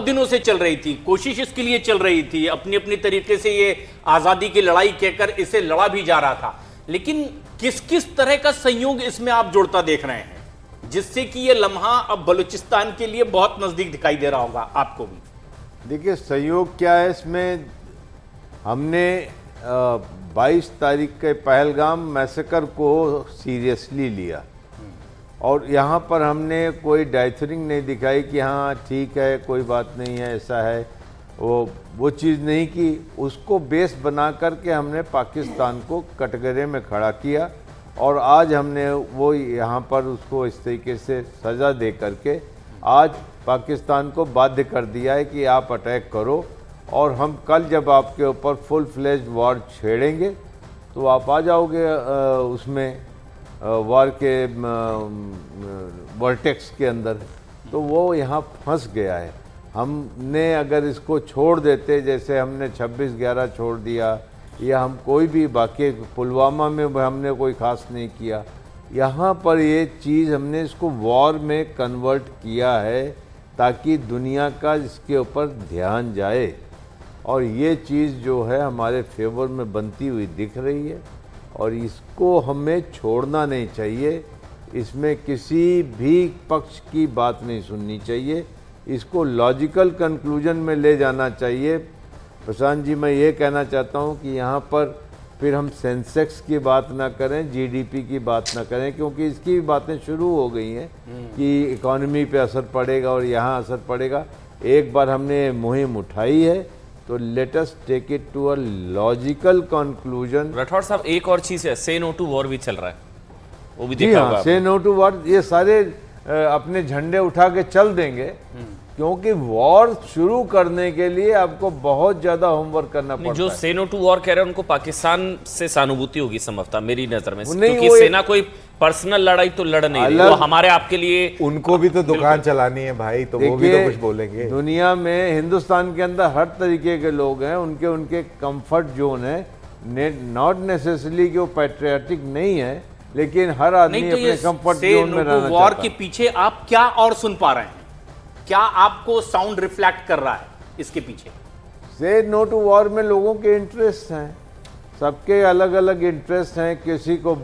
बहुत दिनों से चल रही थी, कोशिश इसके लिए चल रही थी, अपनी अपनी तरीके से ये आजादी की लड़ाई कहकर इसे लड़ा भी जा रहा था। लेकिन किस किस तरह का संयोग इसमें आप जोड़ता देख रहे हैं जिससे कि ये लम्हा अब बलूचिस्तान के लिए बहुत नजदीक दिखाई दे रहा होगा आपको भी? देखिए सहयोग क्या है इसमें, हमने 22 तारीख के पहलगाम मैसेकर को सीरियसली लिया और यहाँ पर हमने कोई डाइथरिंग नहीं दिखाई कि हाँ ठीक है कोई बात नहीं है ऐसा है, वो चीज़ नहीं की। उसको बेस बना करके हमने पाकिस्तान को कटघरे में खड़ा किया और आज हमने वो यहाँ पर उसको इस तरीके से सज़ा दे करके आज पाकिस्तान को बाध्य कर दिया है कि आप अटैक करो और हम कल जब आपके ऊपर फुल फ्लेज वॉर छेड़ेंगे तो आप आ जाओगे उसमें वॉर के वर्टेक्स के अंदर। तो वो यहाँ फंस गया है। हमने अगर इसको छोड़ देते, जैसे हमने 26/11 छोड़ दिया या हम कोई भी बाकी पुलवामा में हमने कोई ख़ास नहीं किया, यहाँ पर ये चीज़ हमने इसको वॉर में कन्वर्ट किया है ताकि दुनिया का इसके ऊपर ध्यान जाए और ये चीज़ जो है हमारे फेवर में बनती हुई दिख रही है और इसको हमें छोड़ना नहीं चाहिए। इसमें किसी भी पक्ष की बात नहीं सुननी चाहिए, इसको लॉजिकल कंक्लूजन में ले जाना चाहिए। प्रशांत जी, मैं ये कहना चाहता हूँ कि यहाँ पर फिर हम सेंसेक्स की बात ना करें, जीडीपी की बात ना करें, क्योंकि इसकी भी बातें शुरू हो गई हैं कि इकॉनमी पे असर पड़ेगा और यहाँ असर पड़ेगा। एक बार हमने मुहिम उठाई है तो let us take it to a logical conclusion. Rathore साहब, एक और चीज है, से नो टू वॉर भी चल रहा है, वो भी जी देखा हाँ, होगा। से नो टू वॉर, ये सारे अपने झंडे उठा के चल देंगे क्योंकि वॉर शुरू करने के लिए आपको बहुत ज्यादा होमवर्क करना पड़ता है। जो से नो टू वॉर कह रहे हैं उनको पाकिस्तान से सहानुभूति होगी संभवतः, मेरी नजर में, नहीं, क्योंकि सेना कोई पर्सनल लड़ाई तो लड़ नहीं रही, वो हमारे आपके लिए उनको भी तो दुकान चलानी है भाई, तो वो भी तो कुछ बोलेंगे। दुनिया में हिंदुस्तान के अंदर हर तरीके के लोग हैं, उनके उनके कंफर्ट जोन है, नॉट नेसेसरली कि वो पैट्रियाटिक नहीं है, लेकिन हर आदमी अपने कंफर्ट जोन में रहना चाहता है। वॉर के पीछे आप क्या और सुन पा रहे हैं? क्या आपको साउंड रिफ्लेक्ट कर रहा है इसके पीछे? से नो टू वॉर में लोगों के इंटरेस्ट हैं, सबके अलग अलग इंटरेस्ट हैं, किसी को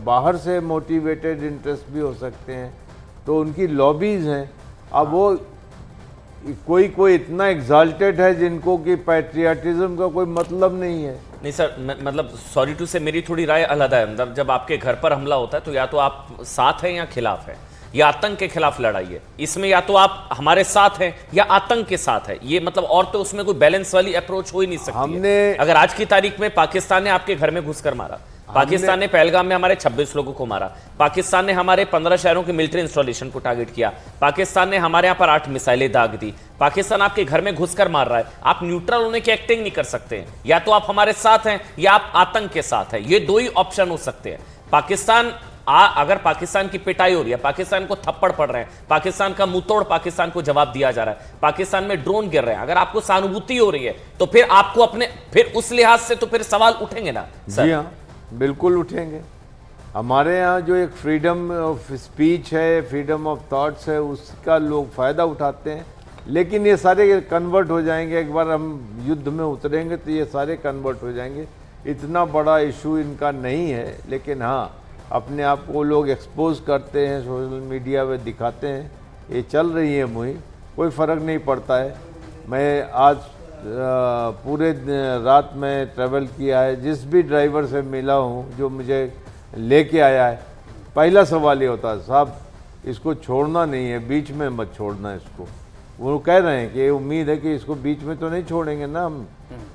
बाहर से मोटिवेटेड इंटरेस्ट भी हो सकते हैं, तो उनकी लॉबीज हैं। अब वो कोई इतना एग्जाल्टेड है जिनको कि पैट्रियाटिज्म का कोई मतलब नहीं है। नहीं सर, मतलब सॉरी टू से मेरी थोड़ी राय अलग है। मतलब जब आपके घर पर हमला होता है तो या तो आप साथ हैं या खिलाफ है, या आतंक के खिलाफ लड़ाई है। इसमें या तो आप हमारे साथ हैं या आतंक के साथ है, ये मतलब और तो उसमें कोई बैलेंस वाली अप्रोच हो ही नहीं सकती है। अगर आज की तारीख में पाकिस्तान ने आपके घर में घुसकर मारा, पाकिस्तान ने पहलगाम में हमारे 26 लोगों को मारा, पाकिस्तान ने हमारे 15 शहरों के मिलिट्री इंस्टॉलेशन को टारगेट किया, पाकिस्तान ने हमारे यहाँ पर 8 मिसाइलें दाग दी, पाकिस्तान आपके घर में घुसकर मार रहा है, आप न्यूट्रल होने की एक्टिंग नहीं कर सकते हैं। या तो आप हमारे साथ हैं या आप आतंक के साथ हैं, ये दो ही ऑप्शन हो सकते हैं। पाकिस्तान अगर पाकिस्तान की पिटाई हो रही है, पाकिस्तान को थप्पड़ पड़ रहे हैं, पाकिस्तान का मुंहतोड़ पाकिस्तान को जवाब दिया जा रहा है, पाकिस्तान में ड्रोन गिर रहे हैं, अगर आपको सहानुभूति हो रही है तो फिर आपको अपने फिर उस लिहाज से तो फिर सवाल उठेंगे ना सर? जी हाँ, बिल्कुल उठेंगे। हमारे यहाँ जो एक फ्रीडम ऑफ स्पीच है, फ्रीडम ऑफ थॉट्स है, उसका लोग फ़ायदा उठाते हैं, लेकिन ये सारे कन्वर्ट हो जाएंगे। एक बार हम युद्ध में उतरेंगे तो ये सारे कन्वर्ट हो जाएंगे। इतना बड़ा इशू इनका नहीं है, लेकिन हाँ अपने आप को लोग एक्सपोज करते हैं, सोशल मीडिया पे दिखाते हैं, ये चल रही है मुहिम, कोई फ़र्क नहीं पड़ता है। मैं आज पूरे रात में ट्रैवल किया है, जिस भी ड्राइवर से मिला हूँ जो मुझे लेके आया है, पहला सवाल ये होता है, साहब इसको छोड़ना नहीं है, बीच में मत छोड़ना इसको। वो कह रहे हैं कि उम्मीद है कि इसको बीच में तो नहीं छोड़ेंगे ना,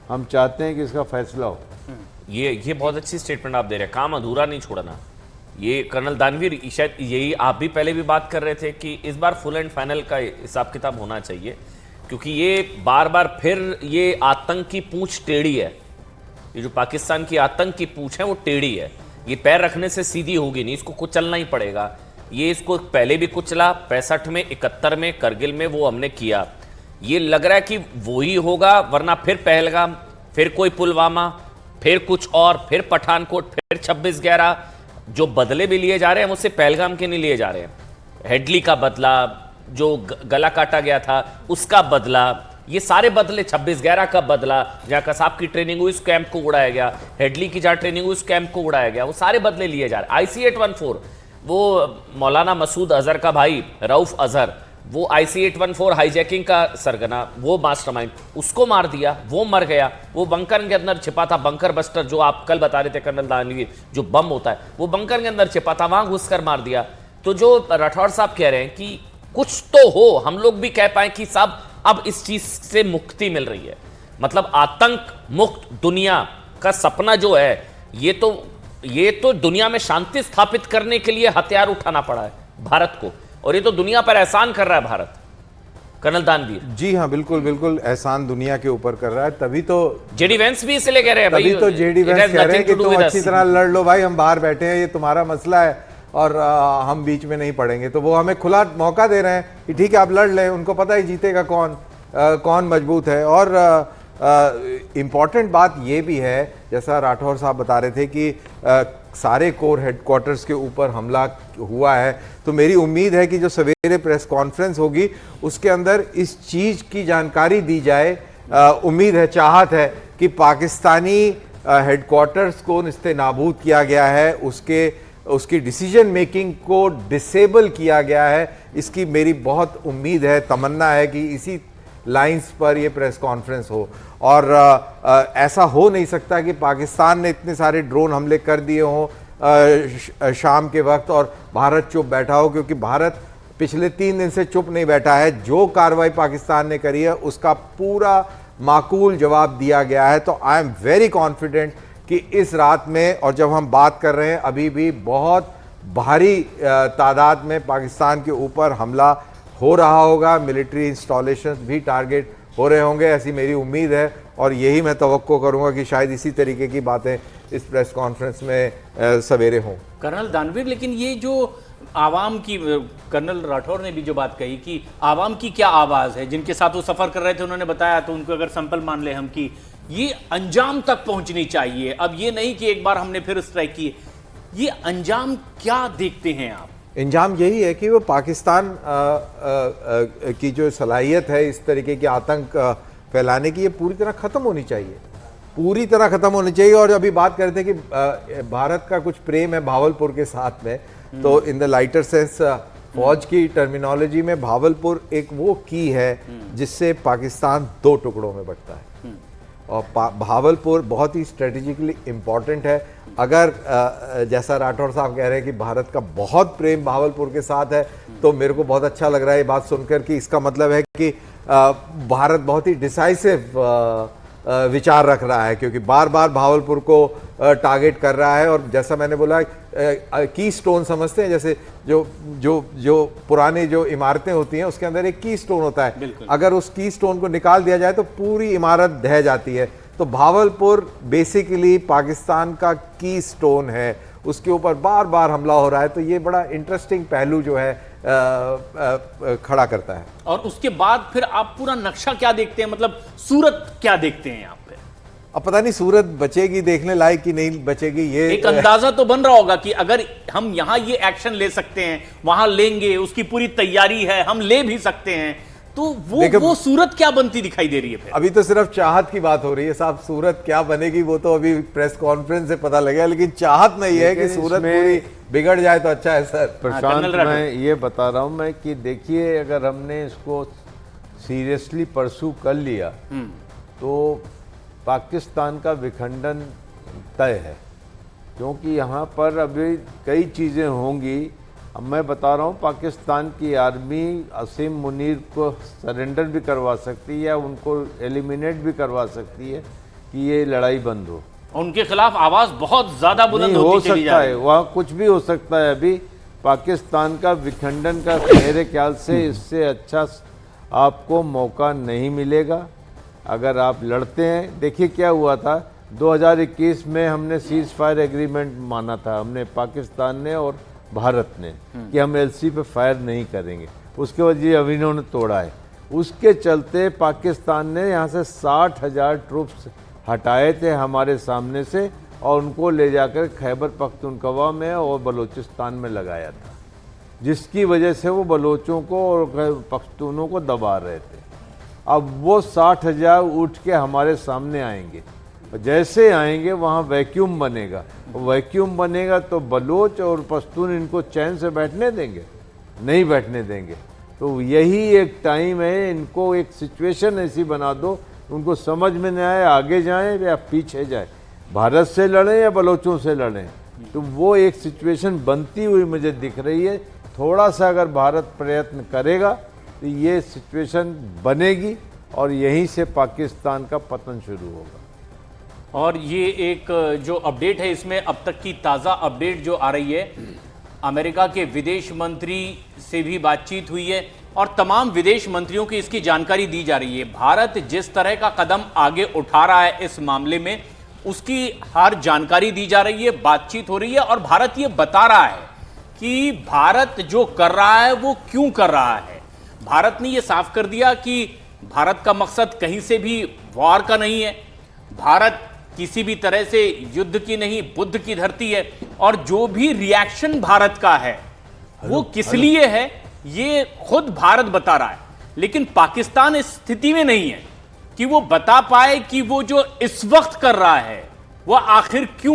हम चाहते हैं कि इसका फैसला हो। ये बहुत अच्छी स्टेटमेंट आप दे रहे हैं, काम अधूरा नहीं छोड़ना। ये कर्नल दानवीर, शायद यही आप भी पहले भी बात कर रहे थे कि इस बार फुल एंड फाइनल का हिसाब किताब होना चाहिए, क्योंकि ये बार बार फिर ये आतंक की पूंछ टेढ़ी है। ये जो पाकिस्तान की आतंक की पूंछ है वो टेढ़ी है, ये पैर रखने से सीधी होगी नहीं, इसको कुचलना ही पड़ेगा। ये इसको पहले भी कुचला, 65 में, 71 में, करगिल में वो हमने किया। ये लग रहा है कि वो ही होगा, वरना फिर पहलगाम, फिर कोई पुलवामा, फिर कुछ और, फिर पठानकोट, फिर 26/11। जो बदले भी लिए जा रहे हैं उससे पहलगाम के नहीं लिए जा रहे हैं। हेडली का बदला, जो गला काटा गया था उसका बदला, ये सारे बदले, 26/11 का बदला, जहां कसाब की ट्रेनिंग हुई उस कैंप को उड़ाया गया, हेडली की जहां ट्रेनिंग हुई उस कैंप को उड़ाया गया, वो सारे बदले लिए जा रहे। IC-814 वो मौलाना मसूद अजहर का भाई रऊफ अजहर, वो IC-814 हाईजैकिंग का सरगना, वो मास्टरमाइंड, उसको मार दिया, वो मर गया। वो बंकर के अंदर छिपा था, बंकर बस्टर जो आप कल बता रहे थे कर्नल दानवीर, जो बम होता है वो बंकर के अंदर छिपा था, वहां घुसकर मार दिया। तो जो राठौर साहब कह रहे हैं कि कुछ तो हो, हम लोग भी कह पाए कि साहब अब इस चीज से मुक्ति मिल रही है, मतलब आतंक मुक्त दुनिया का सपना जो है, ये तो दुनिया में शांति स्थापित करने के लिए हथियार उठाना पड़ा है भारत को, और ये तो दुनिया पर एहसान कर रहा है भारत। कर्नल दानवीर जी हाँ, बिल्कुल बिल्कुल एहसान दुनिया के ऊपर कर रहा है, तभी तो जेडी वेंस भी इसलिए कह रहे हैं, तभी तो जेडी वेंस कह रहे हैं कि तुम अच्छी तरह लड़ लो भाई, हम बाहर बैठे हैं, ये तुम्हारा मसला है और हम बीच में नहीं पड़ेंगे। तो वो हमें खुला मौका दे रहे हैं कि ठीक है आप लड़ लें, उनको पता ही जीतेगा कौन मजबूत है। और इम्पॉर्टेंट बात ये भी है, जैसा राठौर साहब बता रहे थे कि सारे कोर हेडक्वार्टर्स के ऊपर हमला हुआ है, तो मेरी उम्मीद है कि जो सवेरे प्रेस कॉन्फ्रेंस होगी उसके अंदर इस चीज़ की जानकारी दी जाए। उम्मीद है, चाहत है कि पाकिस्तानी हेडक्वार्टर्स को निस्ते-नाबूद किया गया है, उसकी डिसीजन मेकिंग को डिसेबल किया गया है। इसकी मेरी बहुत उम्मीद है, तमन्ना है कि इसी लाइंस पर ये प्रेस कॉन्फ्रेंस हो। और ऐसा हो नहीं सकता कि पाकिस्तान ने इतने सारे ड्रोन हमले कर दिए हों शाम के वक्त और भारत चुप बैठा हो, क्योंकि भारत पिछले 3 दिन से चुप नहीं बैठा है। जो कार्रवाई पाकिस्तान ने करी है उसका पूरा माकूल जवाब दिया गया है। तो आई एम वेरी कॉन्फिडेंट कि इस रात में, और जब हम बात कर रहे हैं अभी भी बहुत भारी तादाद में पाकिस्तान के ऊपर हमला हो रहा होगा, मिलिट्री इंस्टॉलेशंस भी टारगेट हो रहे होंगे, ऐसी मेरी उम्मीद है। और यही मैं तवक्को करूंगा कि शायद इसी तरीके की बातें इस प्रेस कॉन्फ्रेंस में सवेरे हों। कर्नल दानवीर, लेकिन ये जो आवाम की, कर्नल राठौर ने भी जो बात कही कि आवाम की क्या आवाज़ है, जिनके साथ वो सफ़र कर रहे थे उन्होंने बताया, तो उनको अगर सैंपल मान ले हम कि ये अंजाम तक पहुंचनी चाहिए। अब ये नहीं कि एक बार हमने फिर स्ट्राइक की, ये अंजाम क्या देखते हैं आप? अंजाम यही है कि वो पाकिस्तान की जो सलाहियत है इस तरीके के आतंक फैलाने की, ये पूरी तरह ख़त्म होनी चाहिए, पूरी तरह ख़त्म होनी चाहिए। और अभी बात कर रहे थे कि भारत का कुछ प्रेम है भावलपुर के साथ में, तो इन द लाइटर सेंस फौज की टर्मिनोलॉजी में भावलपुर एक वो की है जिससे पाकिस्तान 2 टुकड़ों में बंटता है। और भावलपुर बहुत ही स्ट्रेटेजिकली इम्पॉर्टेंट है। अगर जैसा राठौर साहब कह रहे हैं कि भारत का बहुत प्रेम भावलपुर के साथ है, तो मेरे को बहुत अच्छा लग रहा है ये बात सुनकर कि इसका मतलब है कि भारत बहुत ही डिसाइसिव विचार रख रहा है, क्योंकि बार बार भावलपुर को टारगेट कर रहा है। और जैसा मैंने बोला, की स्टोन समझते हैं, जैसे जो पुराने जो इमारतें होती हैं उसके अंदर एक की स्टोन होता है, अगर उस की स्टोन को निकाल दिया जाए तो पूरी इमारत ढह जाती है। तो भावलपुर बेसिकली पाकिस्तान का की स्टोन है, उसके ऊपर बार बार हमला हो रहा है। तो ये बड़ा इंटरेस्टिंग पहलू जो है खड़ा करता है। और उसके बाद फिर आप पूरा नक्शा क्या देखते हैं, मतलब सूरत क्या देखते हैं आप? अब पता नहीं सूरत बचेगी देखने लायक कि नहीं बचेगी, ये एक अंदाजा तो बन रहा होगा कि अगर हम यहां ये एक्शन ले सकते हैं, वहां लेंगे, उसकी पूरी तैयारी है, हम ले भी सकते हैं, तो वो सूरत क्या बनती दिखाई दे रही है? फिर अभी तो सिर्फ चाहत की बात हो रही है साहब, सूरत क्या बनेगी वो तो अभी प्रेस कॉन्फ्रेंस से पता लगेगा, लेकिन चाहत नहीं है कि सूरत पूरी बिगड़ जाए तो अच्छा है सर। प्रशांत, मैं ये बता रहा हूं मैं कि देखिए, अगर हमने इसको सीरियसली परसू कर लिया तो पाकिस्तान का विखंडन तय है, क्योंकि यहाँ पर अभी कई चीज़ें होंगी। अब मैं बता रहा हूँ, पाकिस्तान की आर्मी असीम मुनीर को सरेंडर भी करवा सकती है या उनको एलिमिनेट भी करवा सकती है कि ये लड़ाई बंद हो। उनके खिलाफ आवाज़ बहुत ज़्यादा बुलंद होती चली जा रही है। वहाँ कुछ भी हो सकता है। अभी पाकिस्तान का विखंडन का मेरे ख्याल से इससे अच्छा आपको मौका नहीं मिलेगा अगर आप लड़ते हैं। देखिए क्या हुआ था 2021 में, हमने सीज फायर एग्रीमेंट माना था, हमने पाकिस्तान ने और भारत ने, कि हम एलसी पे फायर नहीं करेंगे। उसके बाद ये अभी इन्होंने तोड़ा है। उसके चलते पाकिस्तान ने यहाँ से 60,000 ट्रूप्स हटाए थे हमारे सामने से और उनको ले जाकर खैबर पख्तूनख्वा में और बलूचिस्तान में लगाया था। जिसकी वजह से वो बलोचों को और पख्तूनों को दबा रहे थे। अब वो 60,000 उठ के हमारे सामने आएंगे, जैसे आएंगे वहाँ वैक्यूम बनेगा, वैक्यूम बनेगा तो बलोच और पश्तून इनको चैन से बैठने देंगे? नहीं बैठने देंगे। तो यही एक टाइम है, इनको एक सिचुएशन ऐसी बना दो उनको समझ में नहीं आए आगे जाएं या पीछे जाए, भारत से लड़ें या बलोचों से लड़ें। तो वो एक सिचुएशन बनती हुई मुझे दिख रही है। थोड़ा सा अगर भारत प्रयत्न करेगा तो ये सिचुएशन बनेगी और यहीं से पाकिस्तान का पतन शुरू होगा। और ये एक जो अपडेट है, इसमें अब तक की ताज़ा अपडेट जो आ रही है, अमेरिका के विदेश मंत्री से भी बातचीत हुई है और तमाम विदेश मंत्रियों की इसकी जानकारी दी जा रही है। भारत जिस तरह का कदम आगे उठा रहा है इस मामले में, उसकी हर जानकारी दी जा रही है, बातचीत हो रही है और भारत ये बता रहा है कि भारत जो कर रहा है वो क्यों कर रहा है। भारत ने ये साफ कर दिया कि भारत का मकसद कहीं से भी वॉर का नहीं है, भारत किसी भी तरह से युद्ध की नहीं, बुद्ध की धरती है। और जो भी रिएक्शन भारत का है वो किस लिए है ये खुद भारत बता रहा है, लेकिन पाकिस्तान इस स्थिति में नहीं है कि वो बता पाए कि वो जो इस वक्त कर रहा है वो आखिर क्यों